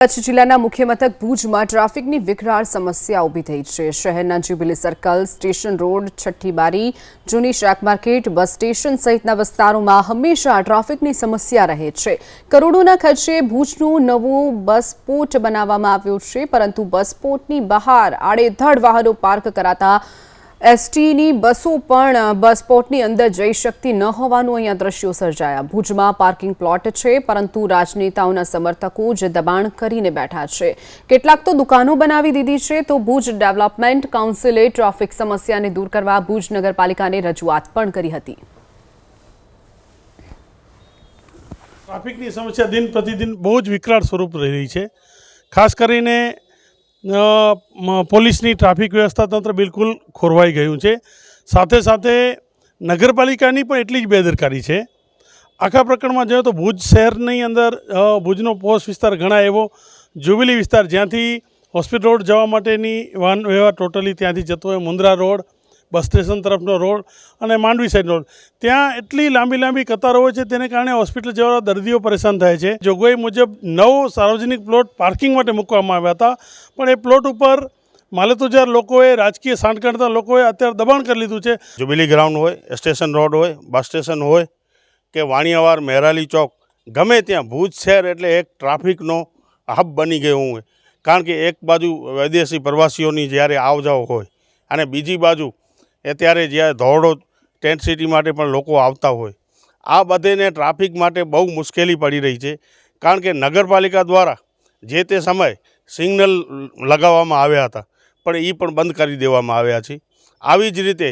કચ્છ જિલ્લાના મુખ્ય મથક ભુજમાં ટ્રાફિકની વિકરાળ સમસ્યા ઊભી થઈ છે। શહેરના જ્યુબિલી સર્કલ, સ્ટેશન રોડ, છઠ્ઠી બારી, જૂની શાક માર્કેટ, બસ સ્ટેશન સહિતના વિસ્તારોમાં હંમેશા ટ્રાફિકની સમસ્યા રહે છે। કરોડોના ખર્ચે ભુજનું નવું બસ પોર્ટ બનાવવામાં આવ્યું છે, પરંતુ બસ પોર્ટની બહાર આડેધડ વાહનો પાર્ક કરાતા એસટીની બસો પણ બસ પોર્ટની અંદર જઈ શકતી ન હોવાનું અહીંયા દ્રશ્યો સર્જાયા। ભુજમાં પાર્કિંગ પ્લોટ છે, પરંતુ રાજનેતાઓના સમર્થકો જ દબાણ કરીને બેઠા છે। કેટલાક તો દુકાનો બનાવી દીધી છે, તો ભુજ ડેવલપમેન્ટ કાઉન્સિલે ટ્રાફિક સમસ્યાને દૂર કરવા ભુજ નગરપાલિકાને રજૂઆત પણ કરી હતી। ટ્રાફિકની સમસ્યા દિન પ્રતિદિન બહુ જ વિકરાળ સ્વરૂપ લઈ રહી છે। ખાસ કરીને પોલીસની ટ્રાફિક વ્યવસ્થા તંત્ર બિલકુલ ખોરવાઈ ગયું છે। સાથે સાથે નગરપાલિકાની પણ એટલી જ બેદરકારી છે। આખા પ્રકરણમાં જોઈએ તો ભુજ શહેરની અંદર ભુજનો પોશ વિસ્તાર ઘણા એવો જ્યુબિલી વિસ્તાર, જ્યાંથી હોસ્પિટલ રોડ જવા માટેની વાહન વ્યવહાર ટોટલી ત્યાંથી જતો હોય, મુન્દ્રા રોડ, બસ સ્ટેશન તરફનો રોડ અને માંડવી સાઈડ રોડ, ત્યાં એટલી લાંબી કતારો હોય છે, તેને કારણે હોસ્પિટલ જવા દર્દીઓ પરેશાન થાય છે। જોગવાઈ મુજબ 9 સાર્વજનિક પ્લોટ પાર્કિંગ માટે મૂકવામાં આવ્યા હતા, પણ એ પ્લોટ ઉપર માલતુજાર લોકોએ, રાજકીય સાંઠગાંઠતા લોકોએ અત્યારે દબાણ કરી લીધું છે। જ્યુબિલી ગ્રાઉન્ડ હોય, સ્ટેશન રોડ હોય, બસ સ્ટેશન હોય કે વાણિયાવાડ, મહેરાલી ચોક, ગમે ત્યાં ભુજ શહેર એટલે એક ટ્રાફિકનો હબ બની ગયું હોય। કારણ કે એક બાજુ વિદેશી પ્રવાસીઓની જ્યારે આવજાવ હોય અને બીજી બાજુ ત્યારે જ્યારે ધોરડો ટેન્ટ સિટી માટે પણ લોકો આવતા હોય, આ બધેને ટ્રાફિક માટે બહુ મુશ્કેલી પડી રહી છે। કારણ કે નગરપાલિકા દ્વારા જે તે સમયે સિગ્નલ લગાવવામાં આવ્યા હતા, પણ એ પણ બંધ કરી દેવામાં આવ્યા છે। આવી જ રીતે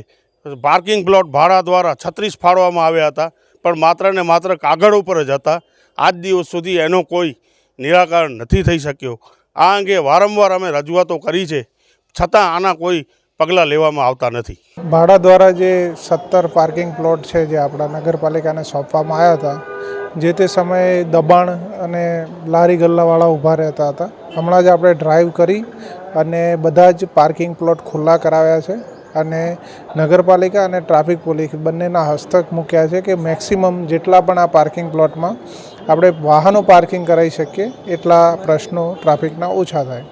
પાર્કિંગ પ્લોટ ભાડા દ્વારા 36 ફાળવવામાં આવ્યા હતા, પણ માત્ર ને માત્ર કાગળ ઉપર જ હતા। આજ દિવસ સુધી એનો કોઈ નિરાકરણ નથી થઈ શક્યો। આ અંગે વારંવાર અમે રજૂઆતો કરી છે, છતાં આના કોઈ પગલાં લેવામાં આવતા નથી। ભાડા દ્વારા જે 17 પાર્કિંગ પ્લોટ છે, જે આપણા નગરપાલિકાને સોંપવામાં આવ્યા હતા, જે તે સમયે દબાણ અને લારી ગલ્લાવાળા ઊભા રહેતા હતા। હમણાં જ આપણે ડ્રાઈવ કરી અને બધા જ પાર્કિંગ પ્લોટ ખુલ્લા કરાવ્યા છે અને નગરપાલિકા અને ટ્રાફિક પોલીસ બંનેના હસ્તક મૂક્યા છે કે મેક્સિમમ જેટલા પણ આ પાર્કિંગ પ્લોટમાં આપણે વાહનો પાર્કિંગ કરાવી શકીએ એટલા પ્રશ્નો ટ્રાફિકના ઓછા થાય।